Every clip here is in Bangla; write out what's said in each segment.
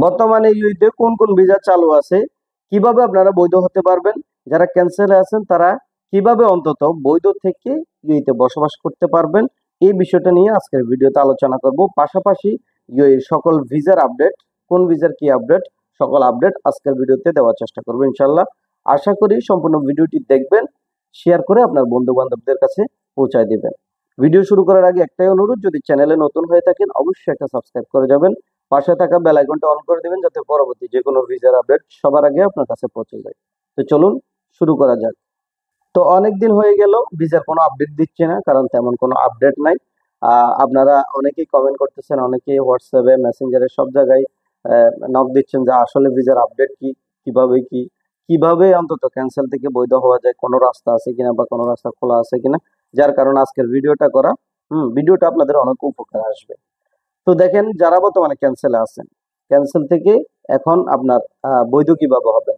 বর্তমানে ইউইতে কোন কোন ভিসা চালু আছে, কিভাবে আপনারা বৈধ হতে পারবেন, যারা ক্যান্সেলে আছেন তারা কিভাবে অন্তত বৈধ থেকে ইউইতে বসবাস করতে পারবেন, এই বিষয়টা নিয়ে আজকের ভিডিওতে আলোচনা করব। পাশাপাশি ইউএর সকল ভিসার আপডেট, কোন ভিসার কি আপডেট, সকল আপডেট আজকের ভিডিওতে দেওয়ার চেষ্টা করবো ইনশাল্লাহ। আশা করি সম্পূর্ণ ভিডিওটি দেখবেন, শেয়ার করে আপনার বন্ধু বান্ধবদের কাছে পৌঁছায় দিবেন। ভিডিও শুরু করার আগে একটাই অনুরোধ, যদি চ্যানেলে নতুন হয়ে থাকেন অবশ্যই একটা সাবস্ক্রাইব করে যাবেন, পাশে থাকা বেল আইকনটা অন করে দিবেন যাতে পরবর্তী যে কোনো ভিসার আপডেট সবার আগে আপনার কাছে পৌঁছে যায়। তো চলুন শুরু করা যাক। তো অনেকদিন হয়ে গেল ভিসার কোনো আপডেট দিচ্ছে না, কারণ তেমন কোনো আপডেট নাই। আপনারা অনেকেই কমেন্ট করতেছেন, অনেকেই হোয়াটসঅ্যাপে মেসেঞ্জারে সব জায়গায় নক দিচ্ছেন যে আসলে ভিসার আপডেট কি, কিভাবে অন্তত ক্যান্সেল থেকে বৈধ হওয়া যায়, কোনো রাস্তা আছে কিনা বা কোনো রাস্তা খোলা আছে কিনা, যার কারণে আজকের ভিডিওটা করা। ভিডিওটা আপনাদের অনেক উপকার আসবে। তো দেখেন, যারা বর্তমানে ক্যান্সেলে আছেন, ক্যান্সেল থেকে এখন আপনার বৈধ কিভাবে হবে।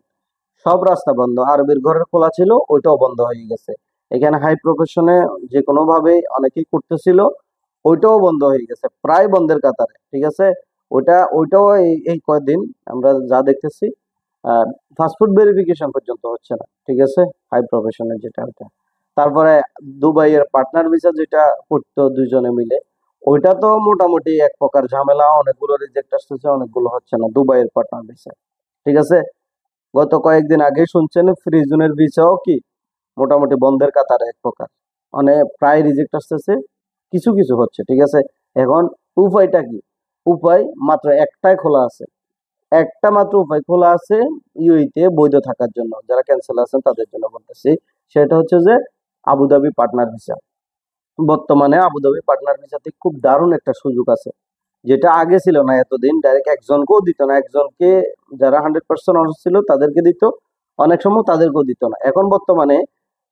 সব রাস্তা বন্ধ, আরবির ঘরের খোলা ছিল ওইটাও বন্ধ হয়ে গেছে। এখানে হাই প্রফেশনে যে কোনো ভাবে অনেকেই করতেছিল, ওইটাও বন্ধ হয়ে গেছে, প্রায় বন্ধের কাতারে। ঠিক আছে, ওইটাও এই কয়েকদিন আমরা যা দেখতেছি, পাসপোর্ট ভেরিফিকেশন পর্যন্ত হচ্ছে না। ঠিক আছে, হাই প্রফেশনের যেটা ওটা। তারপরে দুবাইয়ের পার্টনার ভিসা যেটা করতো দুইজনে মিলে, ওইটা তো মোটামুটি এক প্রকার ঝামেলা, অনেকগুলো রিজেক্ট আসতেছে, অনেকগুলো হচ্ছে না দুবাইয়ের পার্টনার ভিসা। ঠিক আছে, গত কয়েকদিন আগে শুনছেন ফ্রি জোনের ভিসাও কি মোটামুটি বন্ধের কাতারে এক প্রকার, মানে প্রায় রিজেক্ট আসতেছে, কিছু কিছু হচ্ছে। ঠিক আছে, এখন উপায়টা কি? উপায় মাত্র একটাই খোলা আছে, একটা মাত্র উপায় খোলা আছে ইউইতে বৈধ থাকার জন্য, যারা ক্যান্সেল আছেন তাদের জন্য বলতেছি। সেটা হচ্ছে যে আবুধাবি পার্টনার ভিসা। বর্তমানে আবুধাবি পার্টনার ভিসাতে খুব দারুণ একটা সুযোগ আছে, যেটা আগে ছিল না। এতদিন ডাইরেক্ট একজনকেও দিত না, একজনকে যারা 100% অনার্স ছিল তাদেরকে দিত, অনেক সময় তাদেরকেও দিত না। এখন বর্তমানে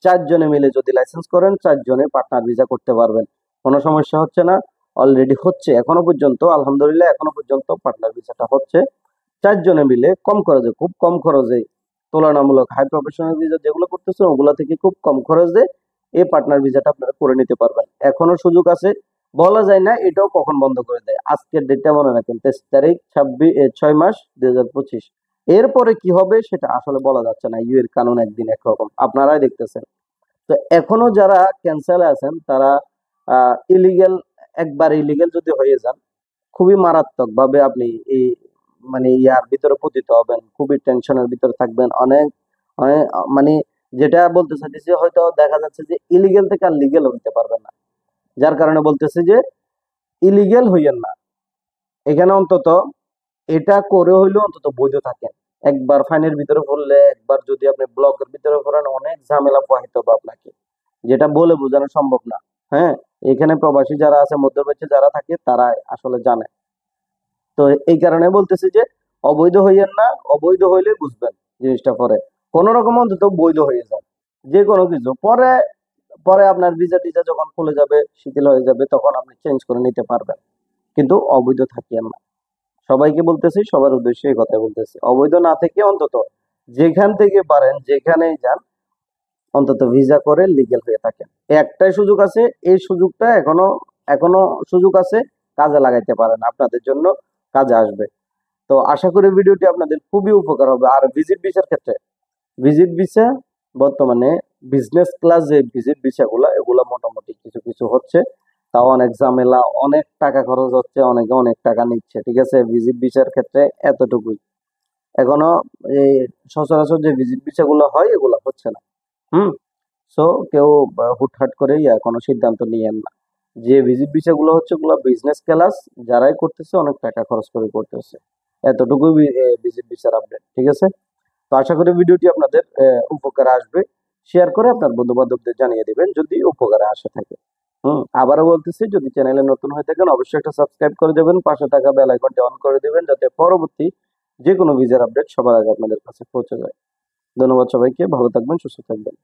4 জনে মিলে যদি লাইসেন্স করেন, 4 জনে পার্টনার ভিসা করতে পারবেন, কোনো সমস্যা হচ্ছে না। অলরেডি হচ্ছে এখনো পর্যন্ত, আলহামদুলিল্লাহ এখনো পর্যন্ত পার্টনার ভিসাটা হচ্ছে। 4 জনে মিলে কম খরচে, খুব কম খরচে, তুলনামূলক হাই প্রফেশনাল ভিসা যেগুলো করতেছে ওগুলা থেকে খুব কম খরচে এই পার্টনার ভিসাটা আপনারা করে নিতে পারবেন। এখনো সুযোগ আছে, বলা যায় না এটাও কখন বন্ধ করে দেয়। আজকের ডেটটা মনে রাখেন, 23 তারিখ 6 মাস 2025। এরপরে কি হবে সেটা আসলে বলা যাচ্ছে না, ইউ এর কানুন একদিন একরকম, আপনারাই দেখতেছেন। তো এখনো যারা ক্যান্সেলে আছেন তারা ইলিগেল, একবার ইলিগেল যদি হয়ে যান, খুবই মারাত্মক ভাবে আপনি এই মানে ইয়ার ভিতরে পতিত হবেন, খুবই টেনশনের ভিতরে থাকবেন। অনেক অনেক মানে যেটা বলতে চাইতেছি, হয়তো দেখা যাচ্ছে যে ইলিগেল থেকে আর লিগেল হইতে পারবেন না, যার কারণে বলতেছি যে ইলিগেল হইয়েন না। এখানে অন্তত এটা করে হইলেও অন্তত বৈধ থাকেন। একবার ফাইনের ভিতরে পড়লে, একবার যদি আপনি ব্লকের ভিতরে পড়েন, অনেক ঝামেলা পোহাইতে হবে আপনাকে, যেটা বলে বোঝানো সম্ভব না। হ্যাঁ, এখানে প্রবাসী যারা আছে, মধ্যপ্রাচ্যে যারা থাকে তারা আসলে জানে। তো এই কারণে বলতেছি যে অবৈধ হইয়েন না, অবৈধ হইলে বুঝবেন জিনিসটা। পরে কোন রকম অন্তত বৈধ হয়ে যান, যে কোনো কিছু পরে পরে আপনার ভিসা টিসা যখন খুলে যাবে, শিথিল হয়ে যাবে, তখন আপনি চেঞ্জ করে নিতে পারবেন, কিন্তু অবৈধ থাকিয়েন না। সবাইকে বলতেছি, সবার উদ্দেশ্যে এই কথা বলতেছি, অবৈধ না থেকে অন্তত যেখান থেকে পারেন যেখানেই যান, অন্তত ভিসা করে লিগেল হয়ে থাকেন। একটাই সুযোগ আছে, এই সুযোগটা এখনো এখনো সুযোগ আছে, কাজে লাগাইতে পারেন, আপনাদের জন্য কাজে আসবে। তো আশা করি ভিডিওটি আপনাদের খুবই উপকার হবে। আর ভিজিট ভিসার ক্ষেত্রে, ভিজিট ভিসা বর্তমানে বিজনেস ক্লাস যে ভিজিট ভিসা এগুলা মোটামুটি কিছু কিছু হচ্ছে, তাও অনেক ঝামেলা, অনেক টাকা খরচ হচ্ছে, অনেকে অনেক টাকা নিচ্ছে। ঠিক আছে, ভিজিট ভিসার ক্ষেত্রে এতটুকুই। এখনো এই সচরাচর যে ভিজিট ভিসা গুলো হয় এগুলো হচ্ছে না। হুম সো কেউ হুটহাট করে কোনো সিদ্ধান্ত নিয়েন না। যে ভিজিট ভিসা গুলো হচ্ছে ওগুলো বিজনেস ক্লাস, যারাই করতেছে অনেক টাকা খরচ করে করতেছে। এতটুকুই ভিজিট ভিসার আপডেট। ঠিক আছে, তো আশা করি ভিডিওটি আপনাদের উপকারে আসবে। শেয়ার করে আপনার বন্ধু বান্ধবদের জানিয়ে দিবেন যদি উপকারে আসে থাকে। আবারও বলতেছি, যদি চ্যানেলে নতুন হয়ে থাকেন অবশ্যই একটা সাবস্ক্রাইব করে দেবেন, পাশে থাকা বেল আইকনটি অন করে দিবেন যাতে পরবর্তী যে কোনো ভিসার আপডেট সবার আগে আপনাদের কাছে পৌঁছে যায়। ধন্যবাদ সবাইকে, ভালো থাকবেন, সুস্থ থাকবেন।